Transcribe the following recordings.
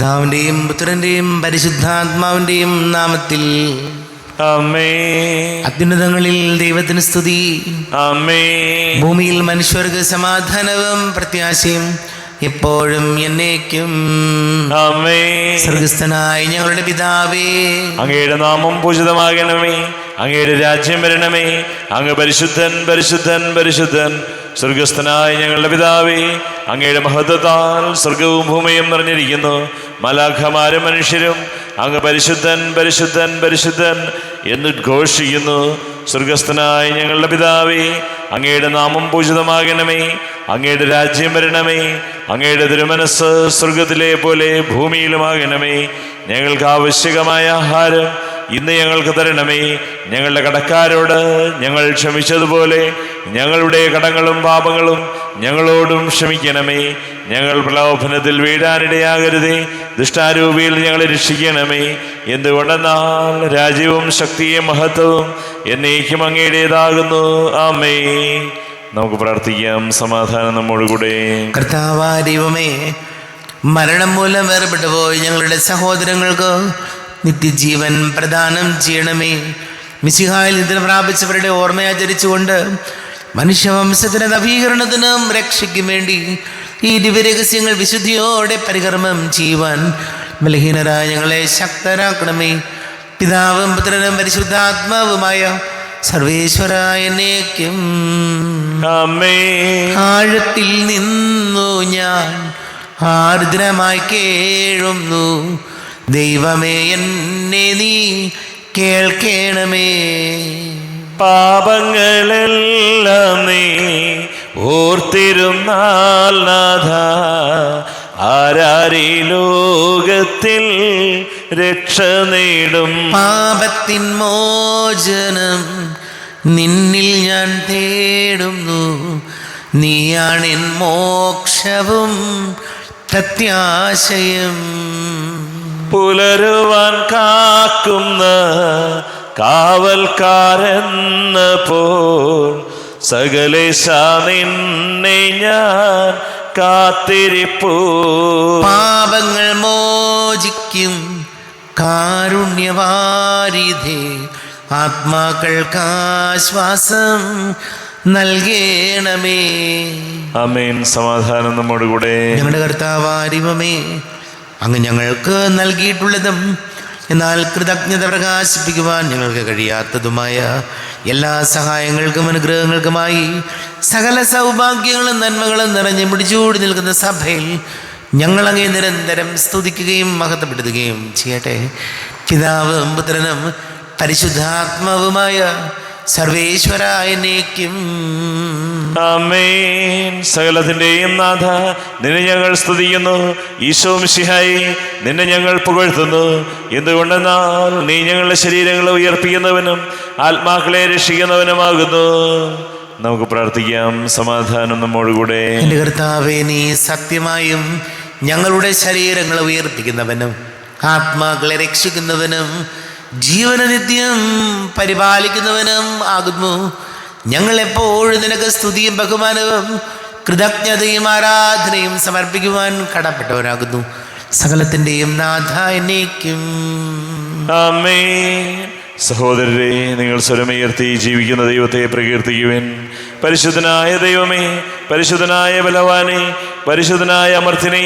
പിതാവിന്റെയും പുത്രന്റെയും പരിശുദ്ധാത്മാവിന്റെയും നാമത്തിൽ ആമേൻ. അത്യുന്നതങ്ങളിൽ ദൈവത്തിന് സ്തുതി. ആമേൻ. ഭൂമിയിൽ മനുഷ്യർക്ക് സമാധാനവും പ്രത്യാശയും എപ്പോഴും എന്നേക്കും. ആമേൻ. സ്വർഗസ്ഥനായ ഞങ്ങളുടെ പിതാവേ, അങ്ങയുടെ നാമം പൂജിതമാകണമേ. അങ്ങയുടെ രാജ്യം വരണമേ. അങ്ങ് പരിശുദ്ധൻ പരിശുദ്ധൻ പരിശുദ്ധൻ. സ്വർഗസ്ഥനായ ഞങ്ങളുടെ പിതാവേ, അങ്ങയുടെ മഹത്വത്താൽ സ്വർഗവും ഭൂമിയും നിറഞ്ഞിരിക്കുന്നു. മലാഖമാരും മനുഷ്യരും അങ്ങ് പരിശുദ്ധൻ പരിശുദ്ധൻ പരിശുദ്ധൻ എന്നുദ്ഘോഷിക്കുന്നു. സ്വർഗസ്ഥനായ ഞങ്ങളുടെ പിതാവേ, അങ്ങയുടെ നാമം പൂജിതമാകണമേ. അങ്ങയുടെ രാജ്യം വരണമേ. അങ്ങയുടെ തിരുമനസ് സ്വർഗത്തിലെ പോലെ ഭൂമിയിലുമാകണമേ. ഞങ്ങൾക്ക് ആവശ്യകമായ ആഹാരം ഇന്ന് ഞങ്ങൾക്ക് തരണമേ. ഞങ്ങളുടെ കടക്കാരോട് ഞങ്ങൾ ക്ഷമിച്ചതുപോലെ ഞങ്ങളുടെ കടങ്ങളും പാപങ്ങളും ഞങ്ങളോടും ക്ഷമിക്കണമേ. ഞങ്ങൾ പ്രലോഭനത്തിൽ വീഴാനിടയാകരുതേ. ദുഷ്ടാരൂപിയിൽ ഞങ്ങളെ രക്ഷിക്കണമേ. എന്തുകൊണ്ടെന്നാൽ രാജ്യവും ശക്തിയും മഹത്വവും എന്നേക്കും അങ്ങയുടേതാകുന്നു. ആമേൻ. നമുക്ക് പ്രാർത്ഥിക്കാം. സമാധാനം നമ്മോടുകൂടെ. കർത്താവായ ദൈവമേ, മരണം മൂലം വേർപെട്ടു പോയി ഞങ്ങളുടെ സഹോദരങ്ങൾക്ക് നിത്യജീവൻ പ്രദാനം ചെയ്യണമേ. മിശിഹായിൽ നിദ്ര പ്രാപിച്ചവരുടെ ഓർമ്മയാചരിച്ചുകൊണ്ട് മനുഷ്യവംശത്തിന്റെ നവീകരണത്തിനും രക്ഷയ്ക്കും വേണ്ടി ഈ ദിവ്യരഹസ്യങ്ങൾ വിശുദ്ധിയോടെ പരികർമ്മം ചെയ്യുവാൻ ബലഹീനരായ ഞങ്ങളെ ശക്തരാക്കണമേ. പിതാവും പുത്രനും പരിശുദ്ധാത്മാവുമായ സർവേശ്വരായ എന്നേക്കും. ആമേൻ. ആഴത്തിൽ നിന്നു ഞാൻ ആർദ്രമായി കേഴുന്നു. ദൈവമേ, എന്നെ നീ കേൾക്കണമേ. പാപങ്ങളെല്ലാം നീ ഓർത്തിരുന്നാൽ നാഥ, ആരാരീ ലോകത്തിൽ രക്ഷ നേടും. പാപത്തിൻ മോചനം നിന്നിൽ ഞാൻ തേടുന്നു. നീയാണെൻ മോക്ഷവും പ്രത്യാശയും. പുലരുവാൻ കാക്കുന്ന കാവൽക്കാരെന്ന പോൽ സകലേശ നിന്നെ ഞാൻ കാത്തിരിപ്പൂ. പാപങ്ങൾ മോചിക്കും കാരുണ്യവാരിധേ, ആത്മാക്കൾക്കാശ്വാസം നൽകണമേ. ആമേൻ. സമാധാനം നമ്മോടുകൂടെ. ഞങ്ങളുടെ കർത്താവായ ദൈവമേ, അങ്ങ് ഞങ്ങൾക്ക് നൽകിയിട്ടുള്ളതും എന്നാൽ കൃതജ്ഞത പ്രകാശിപ്പിക്കുവാൻ ഞങ്ങൾക്ക് കഴിയാത്തതുമായ എല്ലാ സഹായങ്ങൾക്കും അനുഗ്രഹങ്ങൾക്കുമായി സകല സൗഭാഗ്യങ്ങളും നന്മകളും നിറഞ്ഞു പിടിച്ചുകൂടി നിൽക്കുന്ന സഭയിൽ ഞങ്ങളങ്ങേ നിരന്തരം സ്തുതിക്കുകയും മഹത്വപ്പെടുത്തുകയും ചെയ്യട്ടെ. പിതാവും പുത്രനും പരിശുദ്ധാത്മാവുമായ സർവേശ്വരായ എന്നേക്കും. ആമേൻ. സകലത്തിന്റെയും നാഥ, നിന്നെ ഞങ്ങൾ സ്തുതിക്കുന്നു. ഈശോ മിശിഹായി, നിന്നെ ഞങ്ങൾ പുകഴ്ത്തുന്നു. എന്തുകൊണ്ടെന്നാൽ നീ ഞങ്ങളുടെ ശരീരങ്ങളെ ഉയർപ്പിക്കുന്നവനും ആത്മാക്കളെ രക്ഷിക്കുന്നവനുമാകുന്നു. നമുക്ക് പ്രാർത്ഥിക്കാം. സമാധാനം നമ്മോടുകൂടെ. എൻ്റെ കർത്താവേ, നീ സത്യമായും ഞങ്ങളുടെ ശരീരങ്ങളെ ഉയർപ്പിക്കുന്നവനും ആത്മാക്കളെ രക്ഷിക്കുന്നവനും ജീവനെ നിത്യം പരിപാലിക്കുന്നവനും ആകുന്നു. ഞങ്ങളെപ്പോഴും നിനക്ക് സ്തുതിയും ബഹുമാനവും കൃതജ്ഞതയും ആരാധനയും സമർപ്പിക്കുവാൻ കടപ്പെട്ടവരാകുന്നു. സകലത്തിൻ്റെയും നാഥ എന്നേക്കും. ആമേൻ. സഹോദരരെ, നിങ്ങൾ സ്വരമുയർത്തി ജീവിക്കുന്ന ദൈവത്തെ പ്രകീർത്തിക്കുവിൻ. പരിശുദ്ധനായ ദൈവമേ, പരിശുദ്ധനായ ബലവാനെ, പരിശുദ്ധനായ അമർത്തിനെ,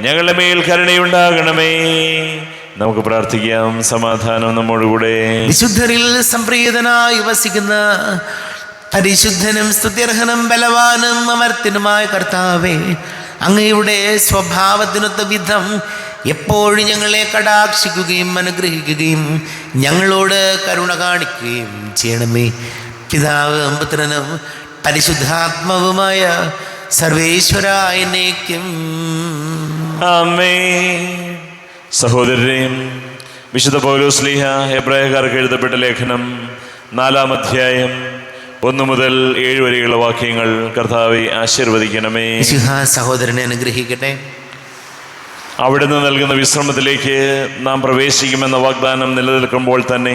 ഞങ്ങളുടെ മേൽ കരുണയുണ്ടാകണമേ. നമുക്ക് പ്രാർത്ഥിക്കാം. സമാധാനം നമ്മോടുകൂടെ. വിശുദ്ധരിൽ സംപ്രീതനായി വസിക്കുന്ന പരിശുദ്ധനും സ്തുത്യർഹനും ബലവാനും അമർത്തിനുമായ കർത്താവേ, അങ്ങയുടെ സ്വഭാവത്തിനൊത്ത വിധം എപ്പോഴും ഞങ്ങളെ കടാക്ഷിക്കുകയും അനുഗ്രഹിക്കുകയും ഞങ്ങളോട് കരുണ കാണിക്കുകയും ചെയ്യണമേ. പിതാവും പുത്രനും പരിശുദ്ധാത്മാവുമായ സർവേശ്വരായ എന്നേക്കും. ആമേൻ. സഹോദരരെയും, വിശുദ്ധ പൗലോസ് ശ്ലീഹ എബ്രായക്കാർക്ക് എഴുതപ്പെട്ട ലേഖനം 4-ാം അധ്യായം 1 മുതൽ 7 വരെയുള്ള വാക്യങ്ങൾ കർത്താവെ ആശീർവദിക്കണമേ. സഹോദരനെ അനുഗ്രഹിക്കട്ടെ. അവിടുന്ന് നൽകുന്ന വിശ്രമത്തിലേക്ക് നാം പ്രവേശിക്കുമെന്ന വാഗ്ദാനം നിലനിൽക്കുമ്പോൾ തന്നെ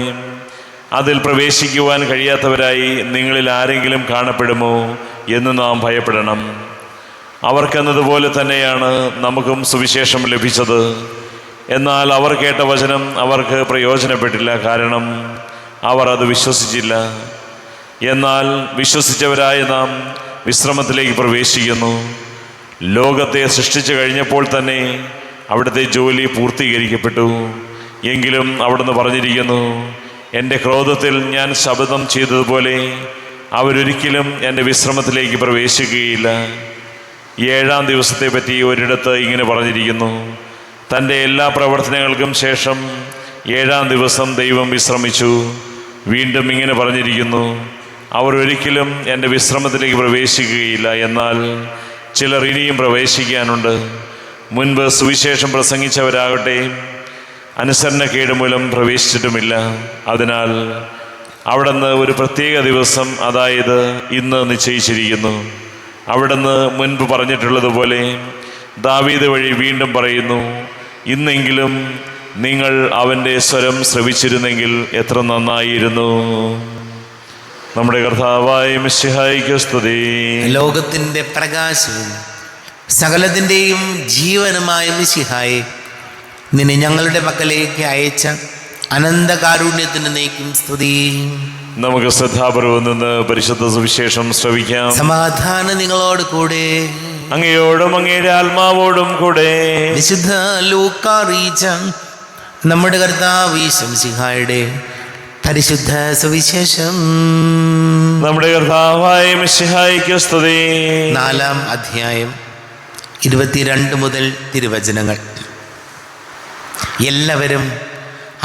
അതിൽ പ്രവേശിക്കുവാൻ കഴിയാത്തവരായി നിങ്ങളിൽ ആരെങ്കിലും കാണപ്പെടുമോ എന്ന് നാം ഭയപ്പെടണം. അവർക്കെന്നതുപോലെ തന്നെയാണ് നമുക്കും സുവിശേഷം ലഭിച്ചത്. എന്നാൽ അവർ കേട്ട വചനം അവർക്ക് പ്രയോജനപ്പെട്ടില്ല, കാരണം അവർ അത് വിശ്വസിച്ചില്ല. എന്നാൽ വിശ്വസിച്ചവരായ നാം വിശ്രമത്തിലേക്ക് പ്രവേശിക്കുന്നു. ലോകത്തെ സൃഷ്ടിച്ചു കഴിഞ്ഞപ്പോൾ തന്നെ അവിടുത്തെ ജോലി പൂർത്തീകരിക്കപ്പെട്ടു. എങ്കിലും അവിടുന്ന് പറഞ്ഞിരിക്കുന്നു, എൻ്റെ ക്രോധത്തിൽ ഞാൻ ശപഥം ചെയ്തതുപോലെ അവരൊരിക്കലും എൻ്റെ വിശ്രമത്തിലേക്ക് പ്രവേശിക്കുകയില്ല. 7-ാം ദിവസത്തെ പറ്റി ഒരിടത്ത് ഇങ്ങനെ പറഞ്ഞിരിക്കുന്നു, തൻ്റെ എല്ലാ പ്രവർത്തനങ്ങൾക്കും ശേഷം 7-ാം ദിവസം ദൈവം വിശ്രമിച്ചു. വീണ്ടും ഇങ്ങനെ പറഞ്ഞിരിക്കുന്നു, അവർ ഒരിക്കലും എൻ്റെ വിശ്രമത്തിലേക്ക് പ്രവേശിക്കുകയില്ല. എന്നാൽ ചിലർ ഇനിയും പ്രവേശിക്കാനുണ്ട്. മുൻപ് സുവിശേഷം പ്രസംഗിച്ചവരാകട്ടെ അനുസരണക്കേട് മൂലം പ്രവേശിച്ചിട്ടുമില്ല. അതിനാൽ അവിടുന്ന് ഒരു പ്രത്യേക ദിവസം, അതായത് ഇന്ന് നിശ്ചയിച്ചിരിക്കുന്നു. അവിടുന്ന് മുൻപ് പറഞ്ഞിട്ടുള്ളതുപോലെ ദാവീദ് വഴി വീണ്ടും പറയുന്നു, ഇന്നെങ്കിലും നിങ്ങൾ അവൻ്റെ സ്വരം ശ്രവിച്ചിരുന്നെങ്കിൽ എത്ര നന്നായിരുന്നു. നമ്മുടെ കർത്താവായ മിശിഹായിക്ക് സ്തുതി. ലോകത്തിൻ്റെ പ്രകാശവും സകലത്തിൻ്റെയും ജീവനുമായ മിശിഹായെ, നിന്നെ ഞങ്ങളുടെ പക്കലേക്ക് അയച്ച അനന്തകാരുണ്യത്തിന് നീക്കും സ്തുതി. നമുക്ക് ശ്രദ്ധാപൂർവം നിന്ന് പരിശുദ്ധ സുവിശേഷം ശ്രവിക്കാം. സമാധാനം നിങ്ങളോട് കൂടെ. അങ്ങയോടും അങ്ങയുടെ ആത്മാവോടും കൂടെ. വിശുദ്ധ ലൂക്ക അറിയിച്ച നമ്മുടെ കർത്താവ് ഈശോ മിശിഹായുടെ പരിശുദ്ധ സുവിശേഷം. നമ്മുടെ കർത്താവായ മിശിഹായിക്ക് സ്തുതി. 4-ാം അധ്യായം 22 മുതൽ തിരുവചനങ്ങൾ. എല്ലാവരും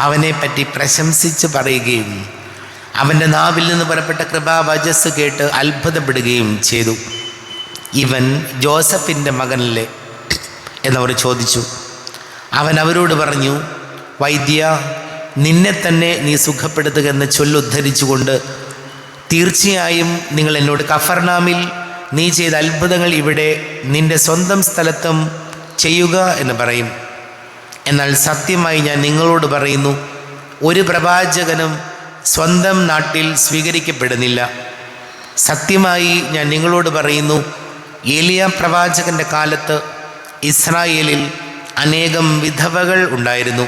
അവനെപ്പറ്റി പ്രശംസിച്ച് പറയുകയും അവൻ്റെ നാവിൽ നിന്ന് പുറപ്പെട്ട കൃപാവചസ് കേട്ട് അത്ഭുതപ്പെടുകയും ചെയ്തു. ഇവൻ ജോസഫിൻ്റെ മകനല്ലേ എന്നവർ ചോദിച്ചു. അവൻ അവരോട് പറഞ്ഞു, വൈദ്യ, നിന്നെ തന്നെ നീ സുഖപ്പെടുത്തുക എന്ന ചൊല്ലുദ്ധരിച്ചുകൊണ്ട്, തീർച്ചയായും നിങ്ങൾ എന്നോട് കഫർനാമിൽ നീ ചെയ്ത അത്ഭുതങ്ങൾ ഇവിടെ നിന്റെ സ്വന്തം സ്ഥലത്തും ചെയ്യുക എന്ന് പറയും. എന്നാൽ സത്യമായി ഞാൻ നിങ്ങളോട് പറയുന്നു, ഒരു പ്രവാചകനും സ്വന്തം നാട്ടിൽ സ്വീകരിക്കപ്പെടുന്നില്ല. സത്യമായി ഞാൻ നിങ്ങളോട് പറയുന്നു, ഏലിയ പ്രവാചകൻ്റെ കാലത്ത് ഇസ്രായേലിൽ അനേകം വിധവകൾ ഉണ്ടായിരുന്നു.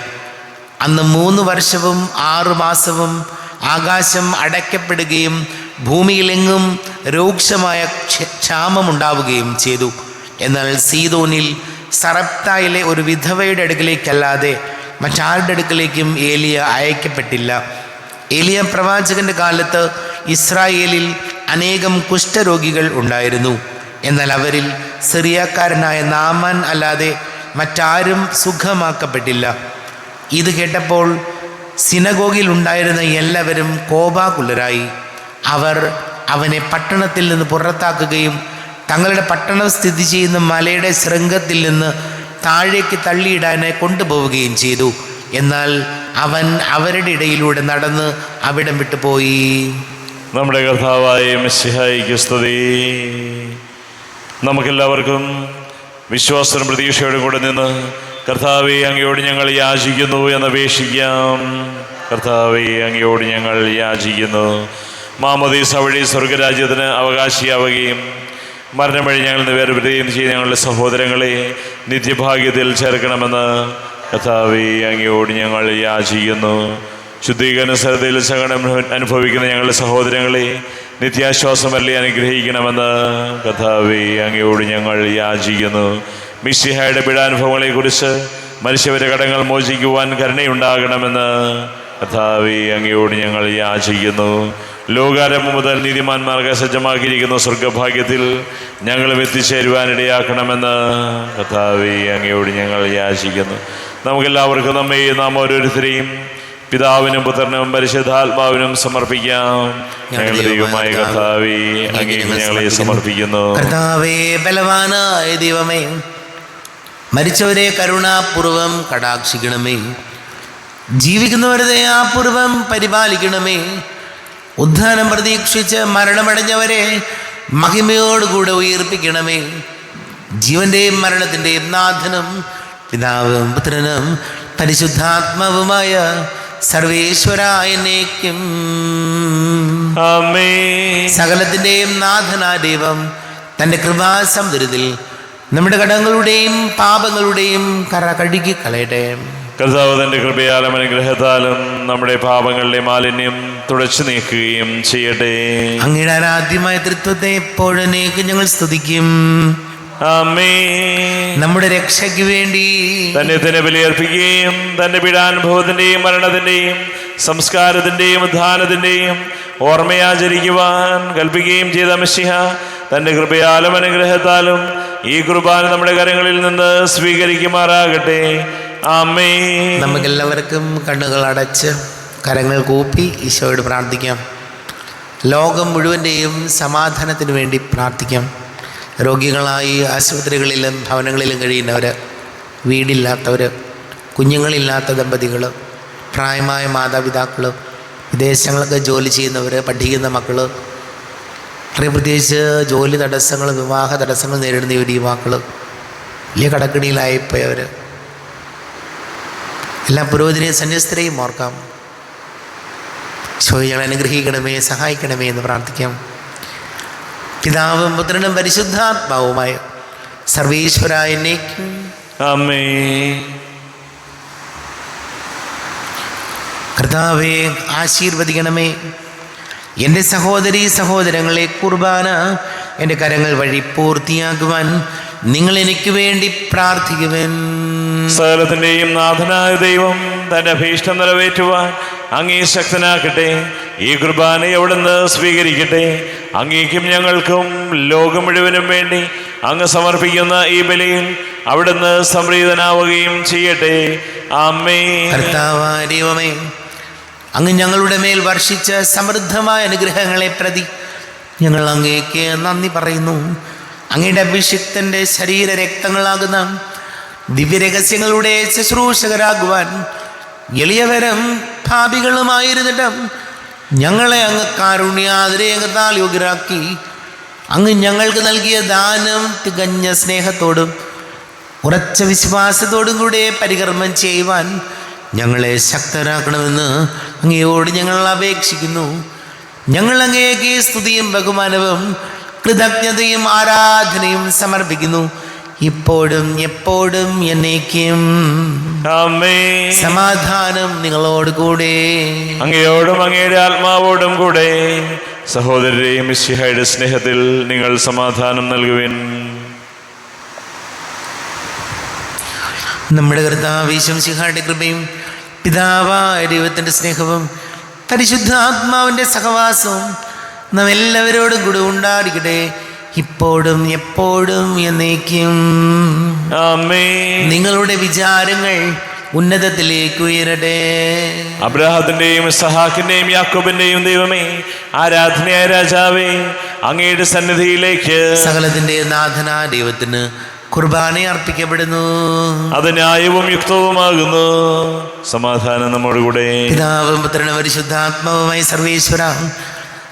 അന്ന് 3 വർഷവും 6 മാസവും ആകാശം അടയ്ക്കപ്പെടുകയും ഭൂമിയിലെങ്ങും രൂക്ഷമായ ക്ഷാമമുണ്ടാവുകയും ചെയ്തു. എന്നാൽ സീദോനിൽ സറപ്തായിലെ ഒരു വിധവയുടെ അടുക്കലേക്കല്ലാതെ മറ്റാരുടെ അടുക്കലേക്കും ഏലിയ അയക്കപ്പെട്ടില്ല. ഏലിയ പ്രവാചകൻ്റെ കാലത്ത് ഇസ്രായേലിൽ അനേകം കുഷ്ഠരോഗികൾ ഉണ്ടായിരുന്നു. എന്നാൽ അവരിൽ സിറിയക്കാരനായ നാമാൻ അല്ലാതെ മറ്റാരും സുഖമാക്കപ്പെട്ടില്ല. ഇത് കേട്ടപ്പോൾ സിനഗോഗിൽ ഉണ്ടായിരുന്ന എല്ലാവരും കോപാകുലരായി. അവർ അവനെ പട്ടണത്തിൽ നിന്ന് പുറത്താക്കുകയും തങ്ങളുടെ പട്ടണം സ്ഥിതി ചെയ്യുന്ന മലയുടെ ശൃംഗത്തിൽ നിന്ന് താഴേക്ക് തള്ളിയിടാനായി കൊണ്ടുപോവുകയും ചെയ്തു. എന്നാൽ അവൻ അവരുടെ ഇടയിലൂടെ നടന്ന് അവിടം വിട്ടുപോയി. നമ്മുടെ കർത്താവായ മിശിഹായിക്ക് സ്തുതി. നമുക്കെല്ലാവർക്കും വിശ്വാസവും പ്രതീക്ഷയോടും കൂടെ നിന്ന് കർത്താവേ, അങ്ങയോട് ഞങ്ങൾ യാചിക്കുന്നു എന്നപേക്ഷിക്കാം. കർത്താവേ, അങ്ങയോട് ഞങ്ങൾ യാചിക്കുന്നു. മാമോദീസ വഴി സ്വർഗരാജ്യത്തിന് അവകാശിയാവുകയും മരണം വഴി ഞങ്ങൾ വേർപിരിയുകയും ചെയ്യുന്ന ഞങ്ങളുടെ സഹോദരങ്ങളെ നിത്യഭാഗ്യത്തിൽ ചേർക്കണമെന്ന് കർത്താവേ, അങ്ങയോട് ഞങ്ങൾ യാചിക്കുന്നു. ശുദ്ധീകരണ സ്ഥലത്തിൽ സഹനം അനുഭവിക്കുന്ന ഞങ്ങളുടെ സഹോദരങ്ങളെ നിത്യാശ്വാസമല്ലേ അനുഗ്രഹിക്കണമെന്ന് കർത്താവേ, അങ്ങയോട് ഞങ്ങൾ യാചിക്കുന്നു. മിശിഹായുടെ പീഡാനുഭവങ്ങളെക്കുറിച്ച് മനുഷ്യരുടെ കടങ്ങൾ മോചിക്കുവാൻ കരുണയുണ്ടാകണമെന്ന് കർത്താവേ, അങ്ങയോട് ഞങ്ങൾ യാചിക്കുന്നു. ലോകാരംഭം മുതൽ നീതിമാന്മാർക്ക് സജ്ജമാക്കിയിരിക്കുന്ന സ്വർഗഭാഗ്യത്തിൽ ഞങ്ങളും എത്തിച്ചേരുവാനിടയാക്കണമെന്ന് കർത്താവേ, അങ്ങയോട് ഞങ്ങൾ യാചിക്കുന്നു. നമുക്കെല്ലാവർക്കും നാം ഓരോരുത്തരെയും പിതാവിനും പുത്രനും പരിശുദ്ധാത്മാവിനും സമർപ്പിക്കാം. ഞങ്ങളുടെ ദൈവമായ കർത്താവേ, അങ്ങേക്ക് ഞങ്ങളെ സമർപ്പിക്കുന്നു. കർത്താവേ, ബലവാനായ ദൈവമേ, മരിച്ചവരെ കരുണാപൂർവം കടാക്ഷിക്കണമേ. ജീവിക്കുന്നവരെ ദയാപൂർവം പരിപാലിക്കണമേ. ഉദ്ധാനം പ്രതീക്ഷിച്ച് മരണമടഞ്ഞവരെ മഹിമയോടുകൂടെ ഉയർപ്പിക്കണമേ. ജീവന്റെയും മരണത്തിൻ്റെയും നാഥനും പിതാവും പുത്രനും പരിശുദ്ധാത്മാവുമായ സർവേശ്വരായ എന്നേക്കും ആമേൻ. സകലത്തിൻ്റെയും നാഥനായ ദൈവം തൻ്റെ കൃപാസമുദ്രത്തിൽ നമ്മുടെ കടങ്ങളുടെയും പാപങ്ങളുടെയും കറ കഴുകി കളയട്ടെ. കർത്താവ് തന്റെ കൃപയാലും അനുഗ്രഹത്താലും നമ്മുടെ പാപങ്ങളുടെ മാലിന്യം തുടച്ചു നീക്കുകയും ചെയ്യട്ടെ. അങ്ങയുടെ ആരാധ്യമായ തൃത്വത്തെ എപ്പോഴേക്ക് ഞങ്ങൾ സ്തുതിക്കും. ആമേൻ. നമ്മുടെ രക്ഷയ്ക്ക് വേണ്ടി തന്നെ ബലിയർപ്പിക്കുകയും തന്റെ പീഡാനുഭവത്തിന്റെയും മരണത്തിന്റെയും സംസ്കാരത്തിന്റെയും ഉദ്ധാനത്തിന്റെയും ഓർമ്മയാചരിക്കുവാൻ കൽപ്പിക്കുകയും ചെയ്ത മിശിഹ തന്റെ കൃപയാലും അനുഗ്രഹത്താലും ഈ കുർബാന നമ്മുടെ കരങ്ങളിൽ നിന്ന് സ്വീകരിക്കുമാറാകട്ടെ. ആമേൻ. നമുക്കെല്ലാവർക്കും കണ്ണുകൾ അടച്ച് കരങ്ങൾ കൂപ്പി ഈശോയോട് പ്രാർത്ഥിക്കാം. ലോകം മുഴുവൻ്റെയും സമാധാനത്തിന് വേണ്ടി പ്രാർത്ഥിക്കാം. രോഗികളായി ആശുപത്രികളിലും ഭവനങ്ങളിലും കഴിയുന്നവർ, വീടില്ലാത്തവർ, കുഞ്ഞുങ്ങളില്ലാത്ത ദമ്പതികൾ, പ്രായമായ മാതാപിതാക്കൾ, വിദേശങ്ങളൊക്കെ ജോലി ചെയ്യുന്നവർ, പഠിക്കുന്ന മക്കൾ, പ്രത്യേകിച്ച് ജോലി തടസ്സങ്ങൾ, വിവാഹ തടസ്സങ്ങൾ നേരിടുന്ന യുവാക്കൾ, വലിയ കടക്കിണിയിലായിപ്പോയവർ, എല്ലാ പുരോഹിതരെയും സന്യസ്തരെയും ഓർക്കാം. ഈശോയെ ഞങ്ങളെ അനുഗ്രഹിക്കണമേ, സഹായിക്കണമേ എന്ന് പ്രാർത്ഥിക്കാം. പിതാവും പുത്രനും പരിശുദ്ധാത്മാവുമായ സർവീശ്വരായ എന്നേക്കും ആമേൻ. കർത്താവേ ആശീർവദിക്കണമേ. എൻ്റെ സഹോദരീ സഹോദരങ്ങളെ, കുർബാന എൻ്റെ കരങ്ങൾ വഴി പൂർത്തിയാക്കുവാൻ നിങ്ങൾ എനിക്ക് വേണ്ടി പ്രാർത്ഥിക്കുവാൻ. സകലത്തിന്റെയും നാഥനായ ദൈവം തന്റെ അഭീഷ്ടം നിറവേറ്റുവാൻ അങ്ങേ ശക്തനാക്കട്ടെ. ഈ കുർബാനയെ അവിടുന്ന് സ്വീകരിക്കട്ടെ. അങ്ങേക്കും ഞങ്ങൾക്കും ലോകം മുഴുവനും വേണ്ടി അങ്ങ് സമർപ്പിക്കുന്ന ഈ ബലിയിൽ അവിടുന്ന് സംപ്രീതനാവുകയും ചെയ്യട്ടെ. ആമേൻ. കർത്താവായ ദൈവമേ, അങ്ങ് ഞങ്ങളുടെ മേൽ വർഷിച്ച സമൃദ്ധമായ അനുഗ്രഹങ്ങളെ പ്രതി ഞങ്ങൾ അങ്ങേക്ക് നന്ദി പറയുന്നു. അങ്ങയുടെ അഭിഷിക്തൻ്റെ ശരീര രക്തങ്ങളാകുന്ന ദിവ്യരഹസ്യങ്ങളുടെ ശുശ്രൂഷകരാകുവാൻ എളിയവരും പാപികളുമായിരുന്നിട്ടും ഞങ്ങളെ അങ്ങ് കാരുണ്യാതിരേകത്താൽ യോഗ്യരാക്കി. അങ്ങ് ഞങ്ങൾക്ക് നൽകിയ ദാനം തികഞ്ഞ സ്നേഹത്തോടും ഉറച്ച വിശ്വാസത്തോടും കൂടെ പരികർമ്മം ചെയ്യുവാൻ ഞങ്ങളെ ശക്തരാക്കണമെന്ന് അങ്ങയോട് ഞങ്ങൾ അപേക്ഷിക്കുന്നു. ഞങ്ങൾ അങ്ങേക്ക് സ്തുതിയും ബഹുമാനവും കൃതജ്ഞതയും ആരാധനയും സമർപ്പിക്കുന്നു, ഇപ്പോഴും എപ്പോഴും എന്നേക്കും. ആമേൻ. സമാധാനം നിങ്ങളോട് കൂടെ. അങ്ങയോടും അങ്ങയുടെ ആത്മാവോടും കൂടെ. സഹോദരരെയും മിശിഹായുടെ സ്നേഹത്തിൽ നിങ്ങൾ സമാധാനം നൽകുവിൻ. നമ്മുടെ കർത്താവ് മിശിഹായുടെ കൃപയും പിതാവായ ദൈവത്തിൻ്റെ സ്നേഹവും പരിശുദ്ധാത്മാവിൻ്റെ സഹവാസവും നാം എല്ലാവരോടും കൂടെ ഉണ്ടായിരിക്കട്ടെ, ഇപ്പോഴും എപ്പോഴും എന്നേക്കും. ആമേൻ. നിങ്ങളുടെ വിചാരങ്ങൾ ഉന്നതത്തിലേക്ക് ഉയരട്ടെ. അബ്രാഹത്തിന്റെയും ഇസ്ഹാക്കിന്റെയും യാക്കോബിന്റെയും ദൈവമേ, ആരാധനയായ രാജാവേ, അങ്ങയുടെ സന്നിധിയിലേക്ക് സകലത്തിന്റെ നാഥനായ ദൈവത്തിന് കുർബാന അർപ്പിക്കപ്പെടുന്നു. അത് ന്യായവും യുക്തവുമാകുന്നു. സമാധാനം നമ്മോടുകൂടെ. പിതാവും പുത്രനും പരിശുദ്ധാത്മാവുമായ സർവേശ്വര,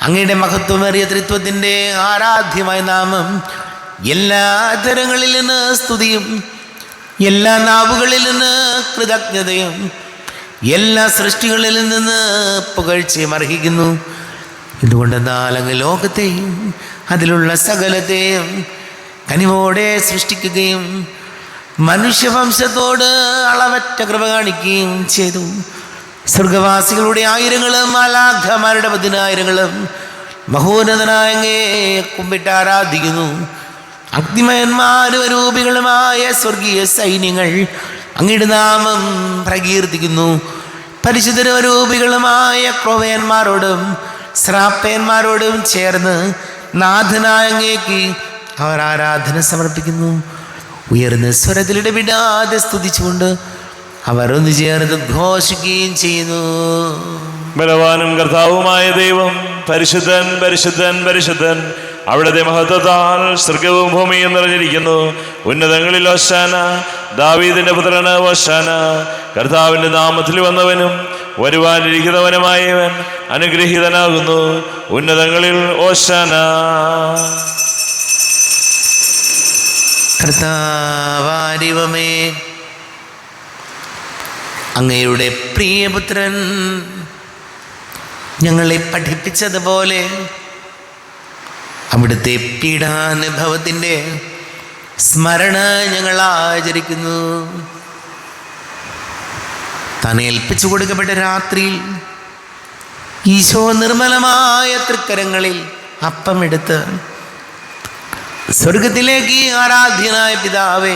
അങ്ങയുടെ മഹത്വമേറിയ ത്രിത്വത്തിൻ്റെ ആരാധ്യമായ നാമം എല്ലാ തരങ്ങളിൽ നിന്ന് സ്തുതിയും എല്ലാ നാവുകളിൽ നിന്ന് കൃതജ്ഞതയും എല്ലാ സൃഷ്ടികളിൽ നിന്ന് പുകഴ്ചയും അർഹിക്കുന്നു. ഇതുകൊണ്ടെന്നാൽ അങ്ങ് ലോകത്തെയും അതിലുള്ള സകലത്തെയും കനിവോടെ സൃഷ്ടിക്കുകയും മനുഷ്യവംശത്തോട് അളവറ്റ കൃപ കാണിക്കുകയും ചെയ്തു. സ്വർഗവാസികളുടെ ആയിരങ്ങളും മാലാഖമാരുടെ 10,000ങ്ങളും മഹോന്നതനായ അങ്ങേ കുമ്പിട്ട് ആരാധിക്കുന്നു. അഗ്നിമയന്മാരും അരൂപികളുമായ സ്വർഗീയ സൈന്യങ്ങൾ അങ്ങയുടെ നാമം പ്രകീർത്തിക്കുന്നു. പരിശുദ്ധരും അരൂപികളുമായ ക്രോവേന്മാരോടും ശ്രാപ്പേന്മാരോടും ചേർന്ന് നാഥനായ അങ്ങേക്ക് അവർ ആരാധന സമർപ്പിക്കുന്നു. ഉയർന്ന സ്വരത്തിലിടവിടാതെ സ്തുതിച്ചുകൊണ്ട് അവർ ഒന്ന് ചേർന്ന് ഘോഷിക്കുകയും ചെയ്യുന്നു. ബലവാനും കർത്താവുമായ ദൈവം പരിശുദ്ധൻ പരിശുദ്ധൻ പരിശുദ്ധൻ. അവിടുത്തെ മഹത്വത്താൽ സ്വർഗവും ഭൂമിയും നിറഞ്ഞിരിക്കുന്നു. ഉന്നതങ്ങളിൽ ഓശാന. ദാവീദിന്റെ പുത്രന് ഓശാന. കർത്താവിന്റെ നാമത്തിൽ വന്നവനും വരുവാനിരിക്കുന്നവനുമായവൻ അനുഗ്രഹീതനാകുന്നു. ഉന്നതങ്ങളിൽ ഓശാന. കർത്താവാരിവമേ, അങ്ങയുടെ പ്രിയപുത്രൻ ഞങ്ങളെ പഠിപ്പിച്ചതുപോലെ അവിടുത്തെ പീഡാനുഭവത്തിൻ്റെ സ്മരണ ഞങ്ങൾ ആചരിക്കുന്നു. താൻ ഏൽപ്പിച്ചു കൊടുക്കപ്പെട്ട രാത്രിയിൽ ഈശോ നിർമ്മലമായ തൃക്കരങ്ങളിൽ അപ്പമെടുത്ത് സ്വർഗത്തിലേക്ക് ആരാധ്യനായ പിതാവേ,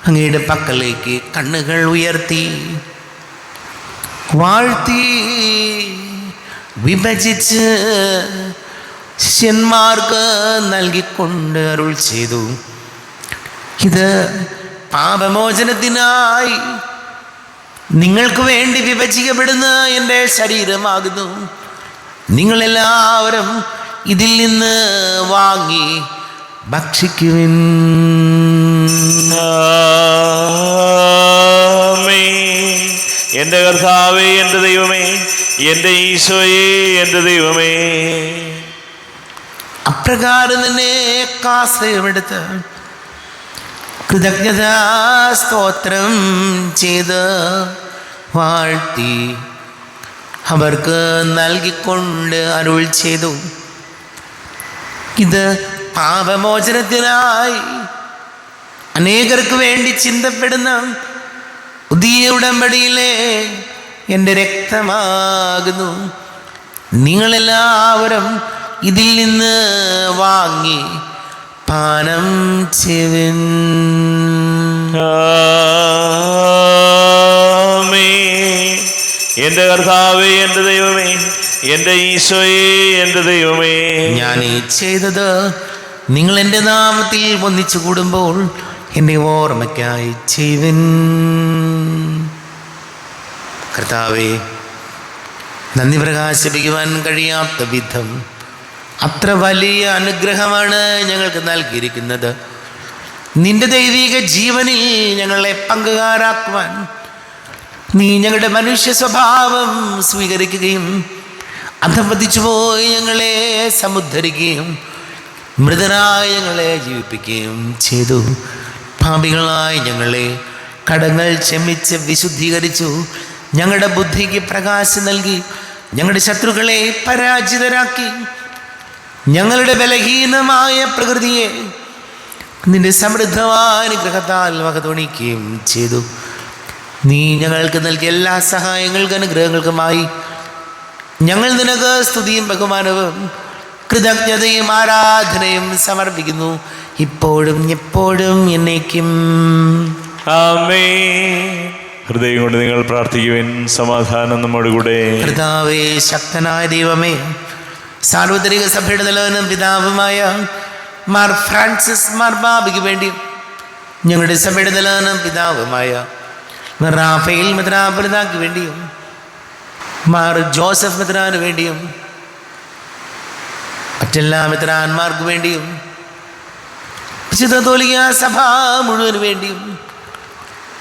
അങ്ങയുടെ പക്കലേക്ക് കണ്ണുകൾ ഉയർത്തി വാഴ്ത്തി വിഭജിച്ച് ശിഷ്യന്മാർക്ക് നൽകിക്കൊണ്ട് അരുൾ ചെയ്തു, ഇത് പാപമോചനത്തിനായി നിങ്ങൾക്ക് വേണ്ടി വിഭജിക്കപ്പെടുന്ന എൻ്റെ ശരീരമാകുന്നു. നിങ്ങളെല്ലാവരും ഇതിൽ നിന്ന് വാങ്ങി ഭക്ഷിക്കുവിൻ. എൻ്റെ കർത്താവേ, എൻ്റെ ദൈവമേ, എൻ്റെ ഈശോയേ, എൻ്റെ ദൈവമേ. അപ്രകാരം തന്നെ കാസയമെടുത്ത് കൃതജ്ഞതാ സ്തോത്രം ചെയ്ത് വാഴ്ത്തി അവർക്ക് നൽകിക്കൊണ്ട് അരുൾ ചെയ്തു, ഇത് പാപമോചനത്തിനായി അനേകർക്ക് വേണ്ടി ചിന്തപ്പെടുന്ന പുതിയ ഉടമ്പടിയിലെ എൻ്റെ രക്തമാകുന്നു. നിങ്ങളെല്ലാവരും ഇതിൽ നിന്ന് വാങ്ങി പാനം ചെയ്യുവിൻ. എൻ്റെ കർത്താവേ, എൻ്റെ ദൈവമേ, എൻ്റെ ഈശോയേ, എൻ്റെ ദൈവമേ. ഞാൻ ഈ ചെയ്തത് നിങ്ങൾ എൻ്റെ നാമത്തിൽ ഒന്നിച്ചു കൂടുമ്പോൾ എൻ്റെ ഓർമ്മയ്ക്കായി ചെയ്യുവിൻ. കർത്താവേ, നന്ദി പ്രകാശിപ്പിക്കുവാൻ കഴിയാത്ത വിധം അത്ര വലിയ അനുഗ്രഹമാണ് ഞങ്ങൾക്ക് നൽകിയിരിക്കുന്നത്. നിന്റെ ദൈവിക ജീവനിൽ ഞങ്ങളെ പങ്കുകാരാക്കുവാൻ നീ ഞങ്ങളുടെ മനുഷ്യ സ്വഭാവം സ്വീകരിക്കുകയും അധപതിച്ചു പോയി ഞങ്ങളെ സമുദ്ധരിക്കുകയും മൃതരായി ഞങ്ങളെ ജീവിപ്പിക്കുകയും ചെയ്തു. പാപികളായി ഞങ്ങളെ കടങ്ങൾ ക്ഷമിച്ച് വിശുദ്ധീകരിച്ചു. ഞങ്ങളുടെ ബുദ്ധിക്ക് പ്രകാശം നൽകി ഞങ്ങളുടെ ശത്രുക്കളെ പരാജിതരാക്കി. ഞങ്ങളുടെ ബലഹീനമായ പ്രകൃതിയെ നിന്റെ സമൃദ്ധമായ അനുഗ്രഹത്താൽ വകതുണിക്കുകയും ചെയ്തു. നീ ഞങ്ങൾക്ക് നൽകിയ എല്ലാ സഹായങ്ങൾക്കും അനുഗ്രഹങ്ങൾക്കുമായി ഞങ്ങൾ നിനക്ക് സ്തുതിയും ബഹുമാനവും കൃതജ്ഞതയും ആരാധനയും സമർപ്പിക്കുന്നു, ഇപ്പോഴും എപ്പോഴും എന്നേക്കും. ആമേൻ. ഹൃദയം കൊണ്ട് നിങ്ങൾ പ്രാർത്ഥിക്കുവിൻ. സമാധാനം നമ്മോട് കൂടെ. കർത്താവേ, ശക്തനായ ദൈവമേ, സാർവത്രിക സഭയുടെ തലവനും പിതാവുമായ മാർ ഫ്രാൻസിസ് മാർബാബയ്ക്ക് വേണ്ടിയും ഞങ്ങളുടെ സഭയുടെ തലവനും പിതാവുമായ മാർ റാഫേൽ മെത്രാപ്പൊലീത്താക്ക് വേണ്ടിയും മാർ ജോസഫ് മെത്രാന് വേണ്ടിയും മറ്റെല്ലാ മെത്രാന്മാർക്ക് വേണ്ടിയും വിശുദ്ധ കത്തോലിക്കാ സഭ മുഴുവന് വേണ്ടിയും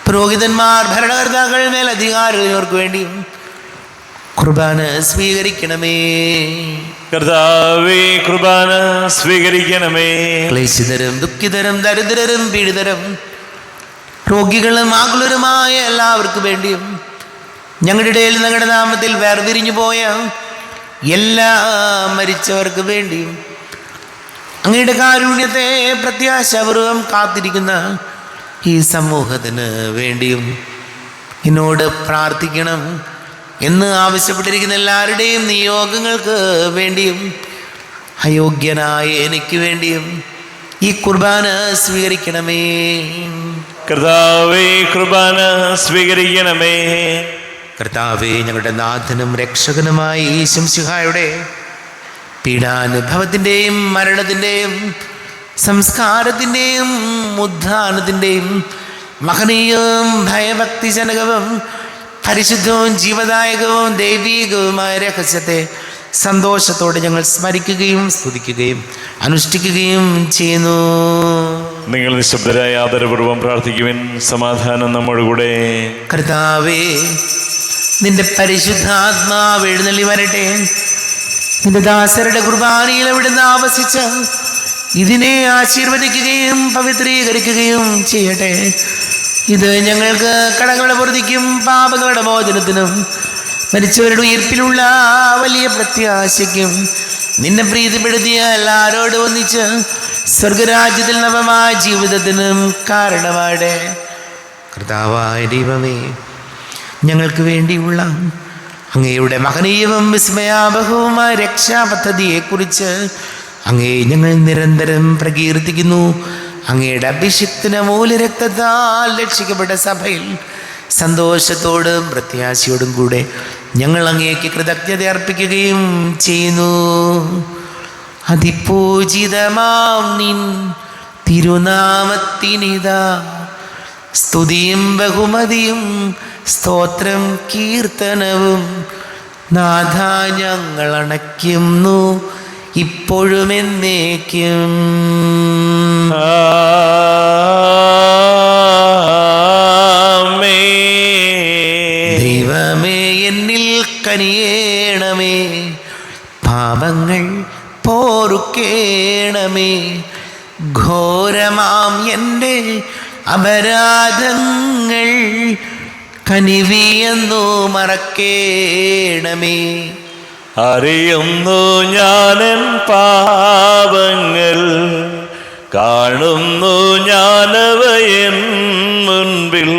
പുരോഹിതന്മാർ, ഭരണകർത്താക്കൾ, മേലധികാരികൾ എന്നിവർക്ക് വേണ്ടിയും കുർബാന സ്വീകരിക്കണമേ. കർത്താവേ, കുർബാന സ്വീകരിക്കണമേ. ക്ലേശിതരും ദുഃഖിതരും ദരിദ്രരും പീഡിതരും രോഗികളും ആകുലരുമായ എല്ലാവർക്കും വേണ്ടിയും ഞങ്ങളുടെ ഇടയിൽ ഞങ്ങളുടെ നാമത്തിൽ വേർപിരിഞ്ഞു പോയ എല്ലാ മരിച്ചവർക്ക് വേണ്ടിയും അങ്ങയുടെ കാരുണ്യത്തെ പ്രത്യാശാപൂർവം കാത്തിരിക്കുന്ന ഈ സമൂഹത്തിന് വേണ്ടിയും എന്നോട് പ്രാർത്ഥിക്കണം എന്ന് ആവശ്യപ്പെട്ടിരിക്കുന്ന എല്ലാവരുടെയും നിയോഗങ്ങൾക്ക് വേണ്ടിയും അയോഗ്യനായ എനിക്ക് വേണ്ടിയും ഈ കുർബാന സ്വീകരിക്കണമേ. കർത്താവേ, കുർബാന സ്വീകരിക്കണമേ. കർത്താവേ, ഞങ്ങളുടെ നാഥനും രക്ഷകനുമായ യേശു മിശിഹായുടെ പീഡാനുഭവത്തിൻ്റെയും മരണത്തിൻ്റെയും സംസ്കാരത്തിൻ്റെയും ഉദ്ധാനത്തിൻ്റെയും മഹനീയവും ഭയഭക്തിജനകവും പരിശുദ്ധവും ജീവദായകവും ദൈവീകവുമായ രഹസ്യത്തെ സന്തോഷത്തോടെ ഞങ്ങൾ സ്മരിക്കുകയും സ്തുതിക്കുകയും അനുഷ്ഠിക്കുകയും ചെയ്യുന്നു. നിങ്ങൾ നിശബ്ദരായ ആദരപൂർവ്വം പ്രാർത്ഥിക്കുവിൻ. സമാധാനം നമ്മോട് കൂടെ. കർത്താവേ, നിന്റെ പരിശുദ്ധാത്മാവ് എഴുന്നള്ളി വരട്ടെ. നിന്റെ ദാസരുടെ കുർബാനയിൽ അവിടുന്ന് ആവസിച്ച് ഇതിനെ ആശീർവദിക്കുകയും പവിത്രീകരിക്കുകയും ചെയ്യട്ടെ. ഇത് ഞങ്ങൾക്ക് കടങ്ങളുടെ പൊറുതിക്കും പാപങ്ങളുടെ മോചനത്തിനും മരിച്ചവരുടെ ഉയർപ്പിലുള്ള വലിയ പ്രത്യാശയ്ക്കും നിന്നെ പ്രീതിപ്പെടുത്തിയ എല്ലാവരോടും ഒന്നിച്ച് സ്വർഗരാജ്യത്തിൽ നവമായ ജീവിതത്തിനും കാരണമാടെ. കർത്താവായ ദൈവമേ, ഞങ്ങൾക്ക് വേണ്ടിയുള്ള അങ്ങയുടെ മഹനീയവും വിസ്മയാപകവുമായ രക്ഷാപദ്ധതിയെക്കുറിച്ച് അങ്ങേ ഞങ്ങൾ നിരന്തരം പ്രകീർത്തിക്കുന്നു. അങ്ങയുടെ അഭിഷിക്തന മൂല്യരക്തത്താൽ രക്ഷിക്കപ്പെട്ട സഭയിൽ സന്തോഷത്തോടും പ്രത്യാശയോടും കൂടെ ഞങ്ങൾ അങ്ങേക്ക് കൃതജ്ഞത അർപ്പിക്കുകയും ചെയ്യുന്നു. അതിപൂജിതമാം നിൻ തിരുനാമത്തിനിതാ സ്തുതിയും ബഹുമതിയും സ്തോത്രം കീർത്തനവും നാഥ ഞങ്ങൾ അണയ്ക്കുന്നു ഇപ്പോഴും എന്നേക്കും. ദൈവമേ എന്നിൽ കനിയേണമേ, പാപങ്ങൾ പോറുക്കേണമേ, ഘോരമാം എൻ്റെ അപരാധങ്ങൾ കനിവിയെന്നു മറക്കേണമേ. അറിയുന്നു ഞാനെൻ പാപങ്ങൾ, കാണുന്നു ഞാനവയൻ മുൻപിൽ.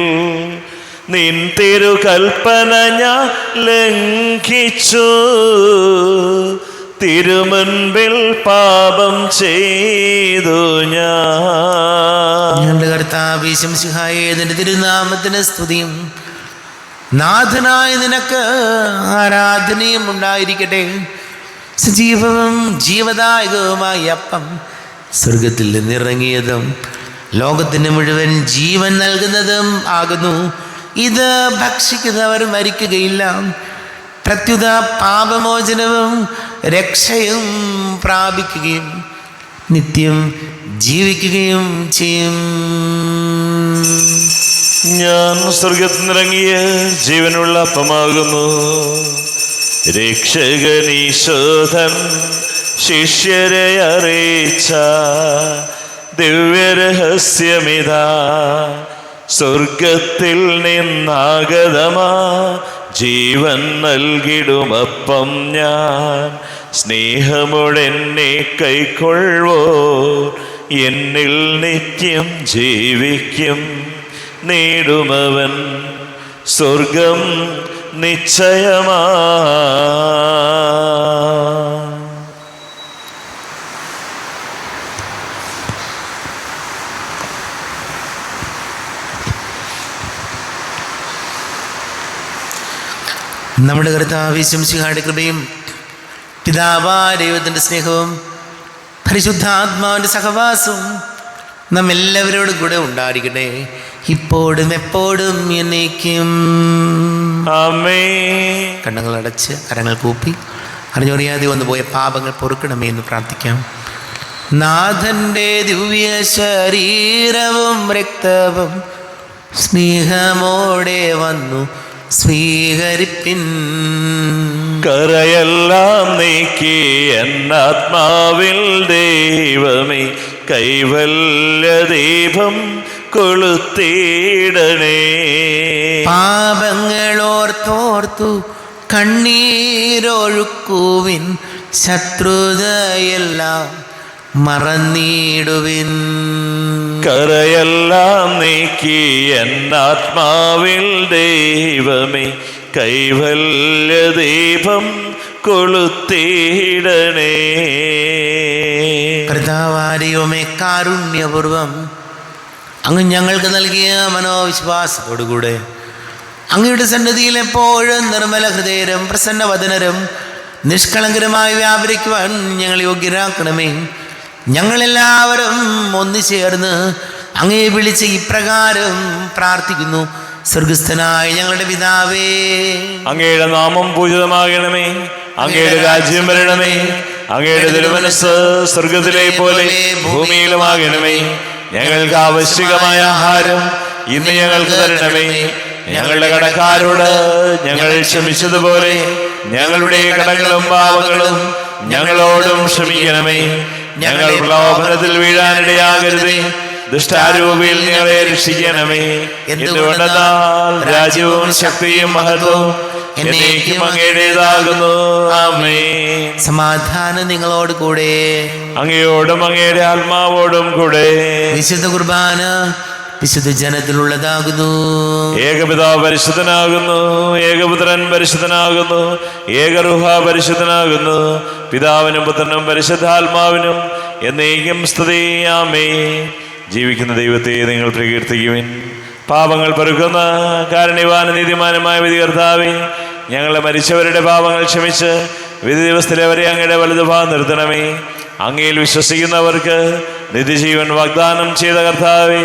നിൻ തിരുകൽപ്പന ഞാൻ ലംഘിച്ചു, തിരുമുൻപിൽ പാപം ചെയ്തു ഞാൻ. ഞങ്ങളുടെ കർത്താവേ ശംസിഹായേ, നിന്റെ തിരുനാമത്തിന് സ്തുതിയും നാഥനായ നിനക്ക് ആരാധനയും ഉണ്ടായിരിക്കട്ടെ. സജീവവും ജീവദായകവുമായ അപ്പം സ്വർഗത്തിൽ നിന്നിറങ്ങിയതും ലോകത്തിന് മുഴുവൻ ജീവൻ നൽകുന്നതും ആകുന്നു. ഇത് ഭക്ഷിക്കുന്നവർ മരിക്കുകയില്ല, പ്രത്യുത പാപമോചനവും രക്ഷയും പ്രാപിക്കുകയും നിത്യം ജീവിക്കുകയും ചെയ്യും. ഞാൻ സ്വർഗത്തിൽ നിന്നിറങ്ങിയ ജീവനുള്ള അപ്പമാകുന്നു. രക്ഷകനീശോധൻ ശിഷ്യരെ അറിയിച്ച ദിവ്യരഹസ്യമിതാ, സ്വർഗത്തിൽ നിന്നാഗതമാ ജീവൻ നൽകിടുമപ്പം ഞാൻ. സ്നേഹമോടെന്നെ കൈക്കൊള്ളുവോ എന്നിൽ നിത്യം ജീവിക്കും. നേടുമവൻ സ്വർഗം നിശ്ചയമാ. നമ്മുടെ കർത്താവേ ശംസിഹായുടെ കൃപയും പിതാവായ ദൈവത്തിൻ്റെ സ്നേഹവും പരിശുദ്ധാത്മാവിൻ്റെ സഹവാസവും നമ്മെല്ലാവരോടും കൂടെ ഉണ്ടായിരിക്കട്ടെ, ഇപ്പോഴും എപ്പോഴും എന്നേക്കും. ആമേൻ. കണ്ണുകൾ അടച്ച് കരങ്ങൾ കൂപ്പി അറിഞ്ഞറിയാതെ വന്നുപോയ പാപങ്ങൾ പൊറുക്കണമേ എന്ന് പ്രാർത്ഥിക്കാം. നാഥൻ്റെ ദിവ്യ ശരീരവും രക്തവും സ്നേഹമോടെ വന്നു സ്വീകരിപ്പിൻ. കരയെല്ലാം നീക്കി എന്നാത്മാവിൽ ദൈവമേ കൈവല്യ ദീപം കൊളുത്തിടണേ. പാപങ്ങളോർത്തോർത്തു കണ്ണീരൊഴുക്കുവിൻ, ശത്രുതയെല്ലാം മറന്നിടുവിൻ. കരയെല്ലാം നീക്കി എന്നാത്മാവിൽ ദൈവമേ കൈവല്യ ദീപം കൊളുത്തിടണേ. കർത്താവാരിയോമേ കാരുണ്യപൂർവം അങ്ങ് ഞങ്ങൾക്ക് നൽകിയ മനോവിശ്വാസത്തോടുകൂടെ അങ്ങയുടെ സന്നിധിയിൽ എപ്പോഴും നിർമ്മല ഹൃദയരും പ്രസന്നവദനരും നിഷ്കളങ്കരമായി വ്യാപരിക്കുവാൻ ഞങ്ങൾ യോഗ്യരാക്കണമേ. ഞങ്ങളെല്ലാവരും ഒന്നുചേർന്ന് അങ്ങയെ വിളിച്ച് ഇപ്രകാരം പ്രാർത്ഥിക്കുന്നു. സ്വർഗസ്ഥനായ ഞങ്ങളുടെ പിതാവേ, അങ്ങയുടെ നാമം പൂജിതമാകണമേ, അങ്ങയുടെ രാജ്യം വരണമേ, അങ്ങയുടെ തിരുമനസ്സ് സ്വർഗത്തിലെ പോലെ ഭൂമിയിലുമാകണമേ. ഞങ്ങൾക്ക് ആവശ്യകമായ ആഹാരം ഇന്ന് ഞങ്ങൾക്ക് തരണമേ. ഞങ്ങളുടെ കടക്കാരോട് ഞങ്ങൾ ക്ഷമിച്ചതുപോലെ ഞങ്ങളുടെ കടങ്ങളും പാപങ്ങളും ഞങ്ങളോടും ക്ഷമിക്കണമേ. ഞങ്ങൾ പ്രലോഭനത്തിൽ വീഴാനിടയാകരുതേ, ദുഷ്ടാരൂപിയിൽ ഞങ്ങളെ രക്ഷിക്കണമേ. എന്തുകൊണ്ടെന്നാൽ രാജ്യവും ശക്തിയും മഹത്വവും എന്നേക്കും അങ്ങയുടേതാകുന്നു. ആമേൻ. സമാധാനം നിങ്ങളോട് കൂടെ, അങ്ങയോടും അങ്ങയുടെ ആത്മാവോടും കൂടെ. വിശുദ്ധ കുർബാന വിശുദ്ധ ജനത്തിലുള്ളതാകുന്നു. ഏകപിതാവ് പരിശുദ്ധനാകുന്നു, ഏകപുത്രൻ പരിശുദ്ധനാകുന്നു, ഏകരൂഹ പരിശുദ്ധനാകുന്നു. പിതാവിനും പുത്രനും പരിശുദ്ധാത്മാവിനും എന്നേക്കും സ്തുതി. ആമേൻ. ജീവിക്കുന്ന ദൈവത്തെ നിങ്ങൾ പ്രകീർത്തിക്കുവിൻ. പാപങ്ങൾ പൊറുക്കുന്ന കാരുണ്യവാൻ നീതിമാനുമായ വിധികർത്താവേ, ഞങ്ങളെ മരിച്ചവരുടെ പാപങ്ങൾ ക്ഷമിച്ച് വിധി ദിവസത്തിലെ വരെ അങ്ങയുടെ വലതുഭാഗം നിർത്തണമേ. അങ്ങയിൽ വിശ്വസിക്കുന്നവർക്ക് നിത്യജീവൻ വാഗ്ദാനം ചെയ്ത കർത്താവേ,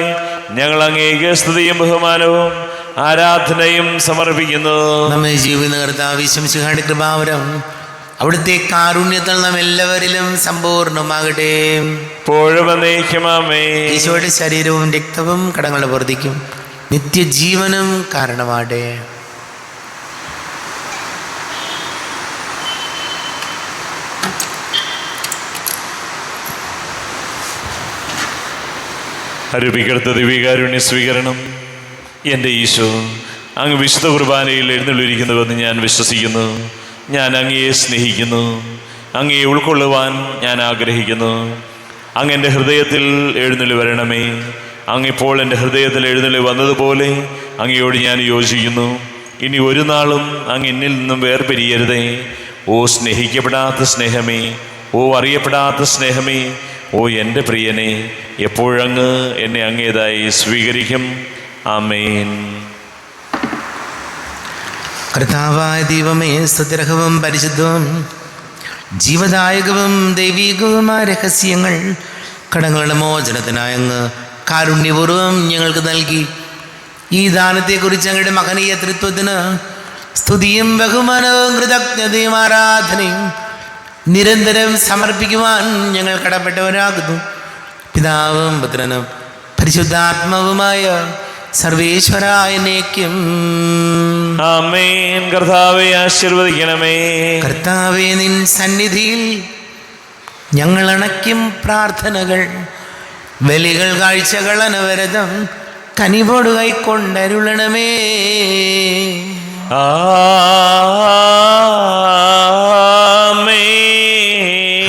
ഞങ്ങൾ അങ്ങേക്ക് സ്തുതിയും ബഹുമാനവും ആരാധനയും സമർപ്പിക്കുന്നു. നമ്മെ ജീവിക്കുന്ന കർത്താവ് ശംസിഹായുടെ കൃപാവരം അവിടുത്തെ കാരുണ്യത്താൽ നാം എല്ലാവരിലും സമ്പൂർണ്ണമാകട്ടെ. ഇപ്പോഴും എന്നേക്കും ആമേൻ. ഈശോയുടെ ശരീരവും രക്തവും കടങ്ങളുടെ വർദ്ധിക്കും നിത്യജീവനും കാരണമാകട്ടെ. അരൂപിക്കെടുത്ത ദിവ്യകാരുണ്യ സ്വീകരണം. എൻ്റെ ഈശോ, അങ്ങ് വിശുദ്ധ കുർബാനയിൽ എഴുന്നള്ളിരിക്കുന്നുവെന്ന് ഞാൻ വിശ്വസിക്കുന്നു. ഞാൻ അങ്ങയെ സ്നേഹിക്കുന്നു. അങ്ങയെ ഉൾക്കൊള്ളുവാൻ ഞാൻ ആഗ്രഹിക്കുന്നു. അങ്ങ് എൻ്റെ ഹൃദയത്തിൽ എഴുന്നള്ളി വരണമേ. അങ്ങിപ്പോൾ എൻ്റെ ഹൃദയത്തിൽ എഴുന്നള്ളി വന്നതുപോലെ അങ്ങയോട് ഞാൻ യോജിക്കുന്നു. ഇനി ഒരു നാളും അങ്ങ് എന്നിൽ നിന്നും വേർപിരിയരുതേ. ഓ സ്നേഹിക്കപ്പെടാത്ത സ്നേഹമേ, ഓ അറിയപ്പെടാത്ത സ്നേഹമേ, ഓ എൻ്റെ പ്രിയനെ, എപ്പോഴങ്ങ് എന്നെ അങ്ങേതായി സ്വീകരിക്കും. ആമേൻ. കർത്താവായ ദൈവമേ, സ്തുത്യർഹവും പരിശുദ്ധവും ജീവദായകവും ദൈവീകവുമായ രഹസ്യങ്ങൾ കടങ്ങളുടെ മോചനത്തിനായി അങ്ങ് കാരുണ്യപൂർവ്വം ഞങ്ങൾക്ക് നൽകി. ഈ ദാനത്തെക്കുറിച്ച് അങ്ങയുടെ മഹനീയ തൃത്വത്തിന് സ്തുതിയും ബഹുമാനവും കൃതജ്ഞതയും ആരാധനയും നിരന്തരം സമർപ്പിക്കുവാൻ ഞങ്ങൾ കടപ്പെട്ടവരാകുന്നു. പിതാവും പുത്രനും പരിശുദ്ധാത്മാവുമായ സർവേശ്വരായനേക്കും ആമേൻ. കർത്താവേ ആശീർവദിക്കണമേ. കർത്താവേ, നിൻ സന്നിധിയിൽ ഞങ്ങൾ അണയ്ക്കും പ്രാർത്ഥനകൾ, ബലികൾ, കാഴ്ചകൾ അനവരതം കനിവോട് കൈക്കൊണ്ടരുളണമേ.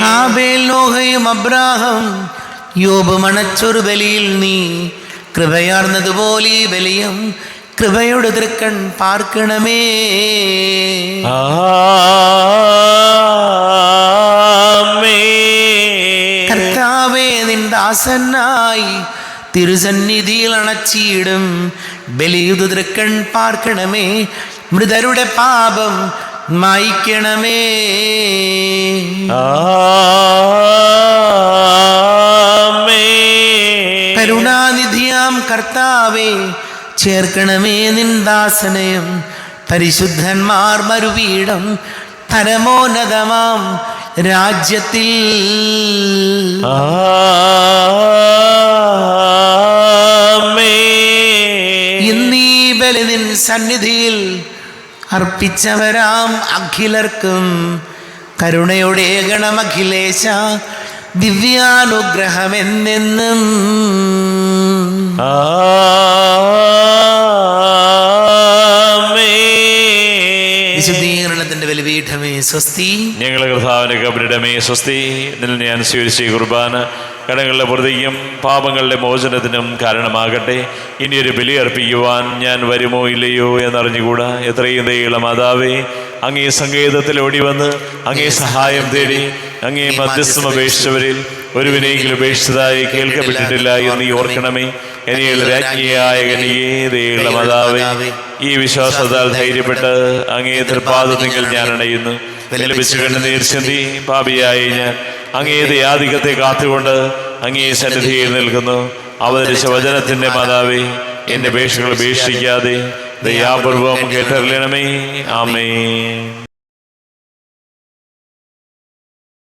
ഹാബേൽ, നോഹയും അബ്രാഹം യോബും അണച്ചൊരു ബലിയിൽ നീ കൃപയാർന്നതുപോലെ ഈ ബലിയും കൃപയുടെ തൃക്കൺ പാർക്കണമേ. കർത്താവേ, നിൻ ദാസനായി തിരുസന്നിധിയിൽ അണച്ചിടും ബലിയുതു തൃക്കൺ പാർക്കണമേ. മൃതരുടെ പാപം മായ്ക്കണമേ. കരുണാനിധിയാം കർത്താവേ, ചേർക്കണമേ നിൻ ദാസനെയും പരിശുദ്ധന്മാർ മരുപീഠം പരമോന്നതമാം രാജ്യത്തിൽ. ഇന്നീ ബലി നിൻ സന്നിധിയിൽ അർപ്പിച്ചവരാം അഖിലർക്കും കരുണയുടെ ഗണമഖിലേശ ദിവ്യാനുഗ്രഹമെന്നെന്നും. വിശുദ്ധീകരണത്തിന്റെ ബലിപീഠമേ സ്വസ്തി. ഞങ്ങളെ കർത്താവിന്റെ കബരിടമേ സ്വസ്തി. നിന്നിൽ ഞാൻ സ്വീകരിച്ച ഈ കുർബാന കടങ്ങളുടെ പ്രതിക്കും പാപങ്ങളുടെ മോചനത്തിനും കാരണമാകട്ടെ. ഇനിയൊരു ബലി അർപ്പിക്കുവാൻ ഞാൻ വരുമോ ഇല്ലയോ എന്നറിഞ്ഞുകൂടാ. എത്രയും ദയുള്ള മാതാവേ, അങ്ങേ സങ്കേതത്തിൽ ഓടിവന്ന് അങ്ങേ സഹായം തേടി അങ്ങേ മധ്യസ്ഥം അപേക്ഷിച്ചവരിൽ ഒരുവിനെങ്കിലും ഉപേക്ഷിച്ചതായി കേൾക്കപ്പെട്ടിട്ടില്ല എന്ന് നീ ഓർക്കണമേ. എനിയുള്ള രാജ്ഞിയായ കനികേ, ദയുള്ള മാതാവേ, ഈ വിശ്വാസത്താൽ ധൈര്യപ്പെട്ട് അങ്ങേ തൃപ്പാദത്തിൽ ഞാൻ അണയുന്നു. ലഭിച്ചു കണ്ട് നീർച്ചന്തി പാപിയായി ഞാൻ അങ്ങേ ദയാധികത്തെ കാത്തുകൊണ്ട് അങ്ങേ സന്നിധിയിൽ നിൽക്കുന്നു. അവതരിച്ച വചനത്തിന്റെ മാതാവേ, എന്റെ അപേക്ഷകൾ ഉപേക്ഷിക്കാതെ ദയാപൂർവം കേട്ടറിയണമേ. ആമേൻ.